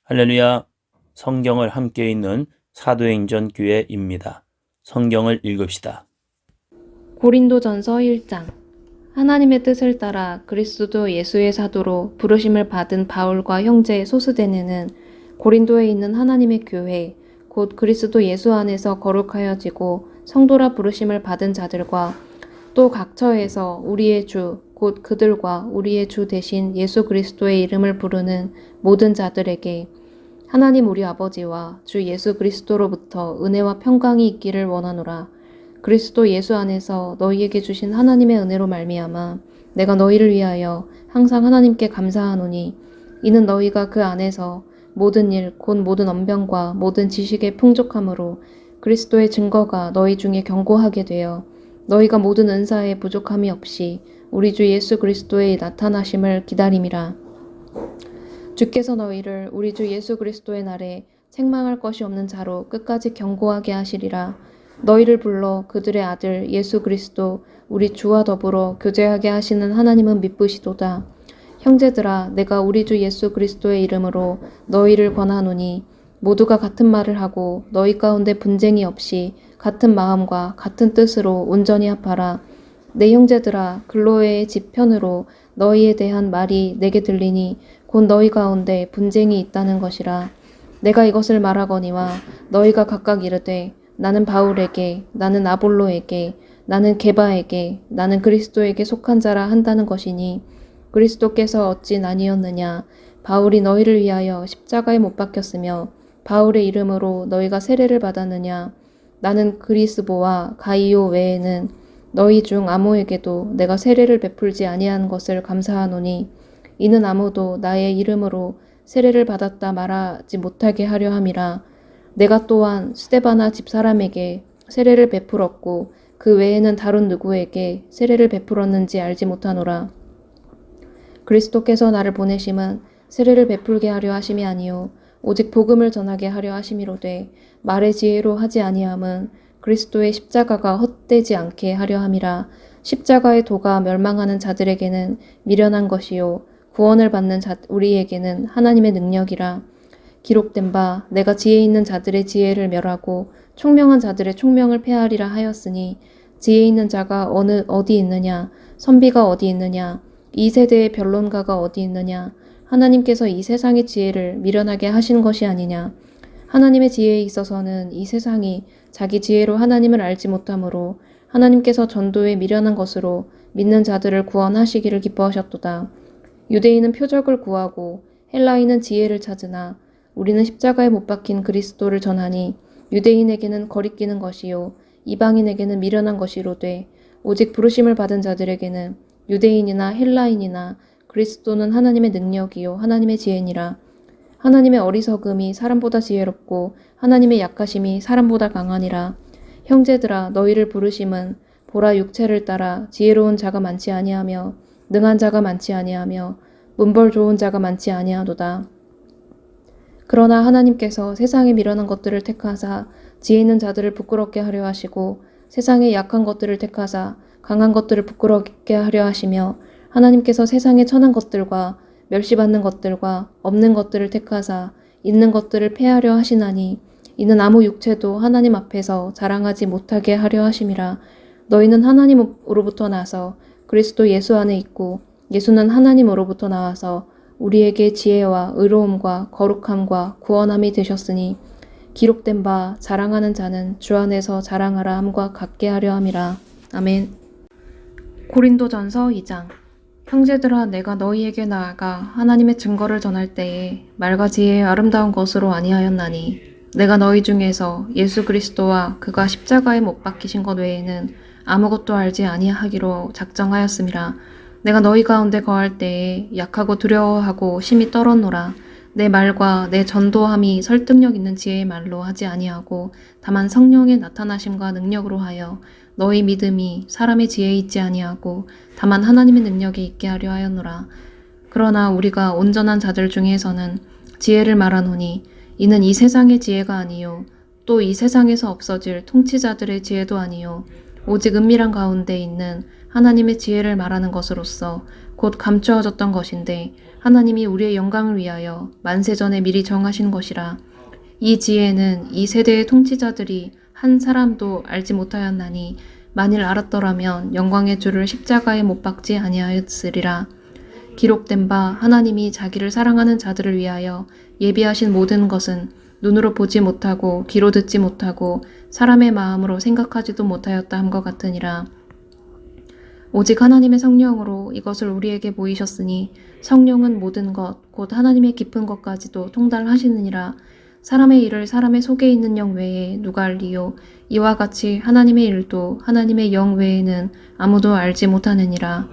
할렐루야. 성경을 함께 읽는 사도행전 교회입니다. 성경을 읽읍시다. 고린도전서 1장. 하나님의 뜻을 따라 그리스도 예수의 사도로 부르심을 받은 바울과 형제 소스데네는 고린도에 있는 하나님의 교회 곧 그리스도 예수 안에서 거룩하여지고 성도라 부르심을 받은 자들과 또 각처에서 우리의 주 곧 그들과 우리의 주 대신 예수 그리스도의 이름을 부르는 모든 자들에게 하나님 우리 아버지와 주 예수 그리스도로부터 은혜와 평강이 있기를 원하노라. 그리스도 예수 안에서 너희에게 주신 하나님의 은혜로 말미암아 내가 너희를 위하여 항상 하나님께 감사하노니 이는 너희가 그 안에서 모든 일 곧 모든 언변과 모든 지식의 풍족함으로 그리스도의 증거가 너희 중에 견고하게 되어 너희가 모든 은사에 부족함이 없이 우리 주 예수 그리스도의 나타나심을 기다림이라. 주께서 너희를 우리 주 예수 그리스도의 날에 책망할 것이 없는 자로 끝까지 견고하게 하시리라. 너희를 불러 그들의 아들 예수 그리스도 우리 주와 더불어 교제하게 하시는 하나님은 미쁘시도다. 형제들아, 내가 우리 주 예수 그리스도의 이름으로 너희를 권하노니 모두가 같은 말을 하고 너희 가운데 분쟁이 없이 같은 마음과 같은 뜻으로 온전히 합하라. 내 형제들아, 글로에의 집 편으로 너희에 대한 말이 내게 들리니 곧 너희 가운데 분쟁이 있다는 것이라. 내가 이것을 말하거니와 너희가 각각 이르되 나는 바울에게, 나는 아볼로에게, 나는 게바에게, 나는 그리스도에게 속한 자라 한다는 것이니 그리스도께서 어찌 나뉘었느냐. 바울이 너희를 위하여 십자가에 못 박혔으며 바울의 이름으로 너희가 세례를 받았느냐. 나는 그리스보와 가이오 외에는 너희 중 아무에게도 내가 세례를 베풀지 아니한 것을 감사하노니 이는 아무도 나의 이름으로 세례를 받았다 말하지 못하게 하려 함이라. 내가 또한 스데바나 집사람에게 세례를 베풀었고 그 외에는 다른 누구에게 세례를 베풀었는지 알지 못하노라. 그리스도께서 나를 보내심은 세례를 베풀게 하려 하심이 아니요 오직 복음을 전하게 하려 하심이로되 말의 지혜로 하지 아니함은 그리스도의 십자가가 헛되지 않게 하려 함이라. 십자가의 도가 멸망하는 자들에게는 미련한 것이요 구원을 받는 우리에게는 하나님의 능력이라. 기록된 바 내가 지혜 있는 자들의 지혜를 멸하고 총명한 자들의 총명을 폐하리라 하였으니 지혜 있는 자가 어디 있느냐. 선비가 어디 있느냐. 이 세대의 변론가가 어디 있느냐. 하나님께서 이 세상의 지혜를 미련하게 하신 것이 아니냐. 하나님의 지혜에 있어서는 이 세상이 자기 지혜로 하나님을 알지 못하므로 하나님께서 전도에 미련한 것으로 믿는 자들을 구원하시기를 기뻐하셨도다. 유대인은 표적을 구하고 헬라인은 지혜를 찾으나 우리는 십자가에 못 박힌 그리스도를 전하니 유대인에게는 거리끼는 것이요 이방인에게는 미련한 것이로되 오직 부르심을 받은 자들에게는 유대인이나 헬라인이나 그리스도는 하나님의 능력이요 하나님의 지혜니라. 하나님의 어리석음이 사람보다 지혜롭고 하나님의 약하심이 사람보다 강하니라. 형제들아, 너희를 부르심은 보라 육체를 따라 지혜로운 자가 많지 아니하며 능한 자가 많지 아니하며 문벌 좋은 자가 많지 아니하도다. 그러나 하나님께서 세상에 미련한 것들을 택하사 지혜 있는 자들을 부끄럽게 하려 하시고 세상에 약한 것들을 택하사 강한 것들을 부끄럽게 하려 하시며 하나님께서 세상에 천한 것들과 멸시받는 것들과 없는 것들을 택하사 있는 것들을 폐하려 하시나니 이는 아무 육체도 하나님 앞에서 자랑하지 못하게 하려 하심이라. 너희는 하나님으로부터 나서 그리스도 예수 안에 있고 예수는 하나님으로부터 나와서 우리에게 지혜와 의로움과 거룩함과 구원함이 되셨으니 기록된 바 자랑하는 자는 주 안에서 자랑하라 함과 같게 하려 함이라. 아멘. 고린도전서 2장. 형제들아, 내가 너희에게 나아가 하나님의 증거를 전할 때에 말과 지혜의 아름다운 것으로 아니하였나니 내가 너희 중에서 예수 그리스도와 그가 십자가에 못 박히신 것 외에는 아무것도 알지 아니하기로 작정하였음이라. 내가 너희 가운데 거할 때에 약하고 두려워하고 심히 떨었노라. 내 말과 내 전도함이 설득력 있는 지혜의 말로 하지 아니하고 다만 성령의 나타나심과 능력으로 하여 너희 믿음이 사람의 지혜에 있지 아니하고 다만 하나님의 능력에 있게 하려 하였노라. 그러나 우리가 온전한 자들 중에서는 지혜를 말하노니 이는 이 세상의 지혜가 아니요 또 이 세상에서 없어질 통치자들의 지혜도 아니요 오직 은밀한 가운데 있는 하나님의 지혜를 말하는 것으로서 곧 감추어졌던 것인데 하나님이 우리의 영광을 위하여 만세전에 미리 정하신 것이라. 이 지혜는 이 세대의 통치자들이 한 사람도 알지 못하였나니 만일 알았더라면 영광의 주를 십자가에 못 박지 아니하였으리라. 기록된 바 하나님이 자기를 사랑하는 자들을 위하여 예비하신 모든 것은 눈으로 보지 못하고 귀로 듣지 못하고 사람의 마음으로 생각하지도 못하였다 함과 같으니라. 오직 하나님의 성령으로 이것을 우리에게 보이셨으니 성령은 모든 것 곧 하나님의 깊은 것까지도 통달하시느니라. 사람의 일을 사람의 속에 있는 영 외에 누가 알리요. 이와 같이 하나님의 일도 하나님의 영 외에는 아무도 알지 못하느니라.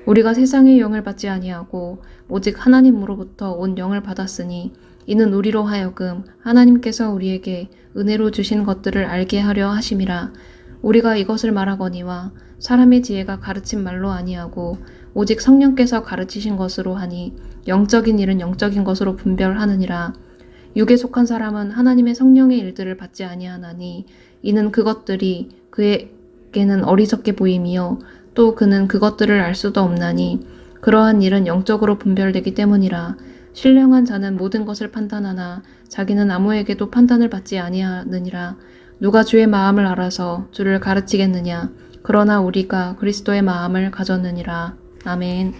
우리가 세상의 영을 받지 아니하고 오직 하나님으로부터 온 영을 받았으니 이는 우리로 하여금 하나님께서 우리에게 은혜로 주신 것들을 알게 하려 하심이라. 우리가 이것을 말하거니와 사람의 지혜가 가르친 말로 아니하고 오직 성령께서 가르치신 것으로 하니 영적인 일은 영적인 것으로 분별하느니라. 육에 속한 사람은 하나님의 성령의 일들을 받지 아니하나니 이는 그것들이 그에게는 어리석게 보임이요 또 그는 그것들을 알 수도 없나니 그러한 일은 영적으로 분별되기 때문이라. 신령한 자는 모든 것을 판단하나 자기는 아무에게도 판단을 받지 아니하느니라. 누가 주의 마음을 알아서 주를 가르치겠느냐. 그러나 우리가 그리스도의 마음을 가졌느니라. 아멘.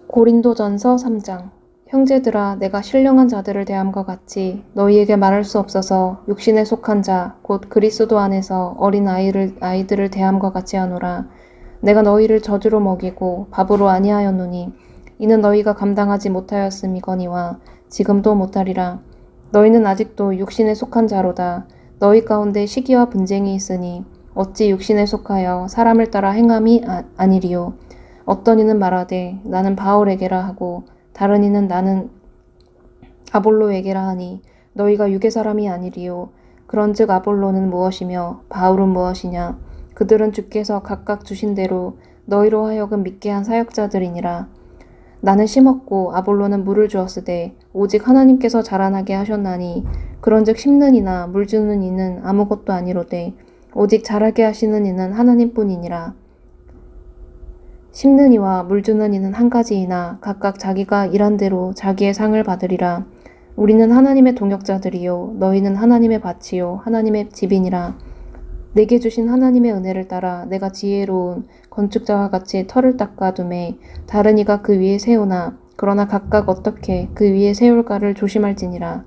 고린도전서 3장. 형제들아, 내가 신령한 자들을 대함과 같이 너희에게 말할 수 없어서 육신에 속한 자 곧 그리스도 안에서 어린 아이들을 대함과 같이 하노라. 내가 너희를 저주로 먹이고 밥으로 아니하였노니 이는 너희가 감당하지 못하였음이거니와 지금도 못하리라. 너희는 아직도 육신에 속한 자로다. 너희 가운데 시기와 분쟁이 있으니 어찌 육신에 속하여 사람을 따라 행함이 아니리요. 어떤 이는 말하되 나는 바울에게라 하고 다른 이는 나는 아볼로에게라 하니 너희가 육의 사람이 아니리요. 그런즉 아볼로는 무엇이며 바울은 무엇이냐. 그들은 주께서 각각 주신 대로 너희로 하여금 믿게 한 사역자들이니라. 나는 심었고 아볼로는 물을 주었으되 오직 하나님께서 자라나게 하셨나니 그런즉 심는 이나 물 주는 이는 아무것도 아니로되 오직 자라게 하시는 이는 하나님뿐이니라. 심는 이와 물 주는 이는 한 가지이나 각각 자기가 일한 대로 자기의 상을 받으리라. 우리는 하나님의 동역자들이요 너희는 하나님의 밭이요 하나님의 집이니라. 내게 주신 하나님의 은혜를 따라 내가 지혜로운 건축자와 같이 터를 닦아둠에 다른 이가 그 위에 세우나 그러나 각각 어떻게 그 위에 세울까를 조심할지니라.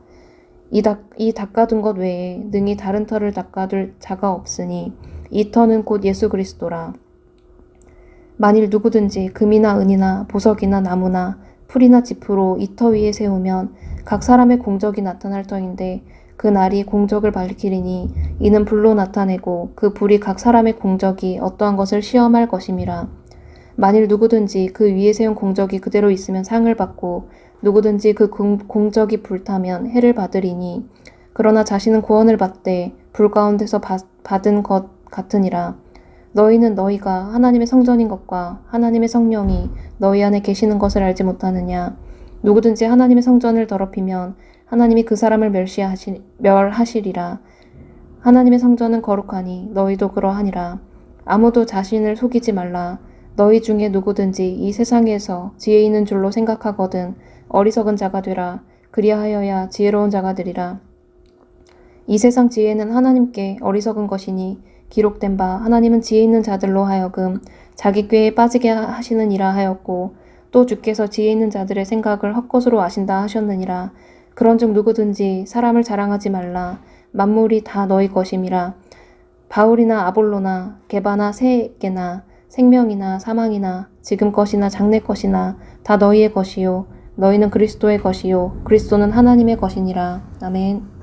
이 닦아둔 것 외에 능히 다른 터를 닦아둘 자가 없으니 이 터는 곧 예수 그리스도라. 만일 누구든지 금이나 은이나 보석이나 나무나 풀이나 짚으로 이 터 위에 세우면 각 사람의 공적이 나타날 터인데 그 날이 공적을 밝히리니 이는 불로 나타내고 그 불이 각 사람의 공적이 어떠한 것을 시험할 것임이라. 만일 누구든지 그 위에 세운 공적이 그대로 있으면 상을 받고 누구든지 그 공적이 불타면 해를 받으리니 그러나 자신은 구원을 받되 불 가운데서 받은 것 같으니라. 너희는 너희가 하나님의 성전인 것과 하나님의 성령이 너희 안에 계시는 것을 알지 못하느냐. 누구든지 하나님의 성전을 더럽히면 하나님이 그 사람을 멸하시리라. 하나님의 성전은 거룩하니 너희도 그러하니라. 아무도 자신을 속이지 말라. 너희 중에 누구든지 이 세상에서 지혜 있는 줄로 생각하거든 어리석은 자가 되라. 그리하여야 지혜로운 자가 되리라. 이 세상 지혜는 하나님께 어리석은 것이니 기록된 바 하나님은 지혜 있는 자들로 하여금 자기 꾀에 빠지게 하시느니라 하였고 또 주께서 지혜 있는 자들의 생각을 헛것으로 아신다 하셨느니라. 그런즉 누구든지 사람을 자랑하지 말라. 만물이 다 너희 것임이라. 바울이나 아볼로나 게바나 세게나 생명이나 사망이나 지금 것이나 장래 것이나 다 너희의 것이요 너희는 그리스도의 것이요 그리스도는 하나님의 것이니라. 아멘.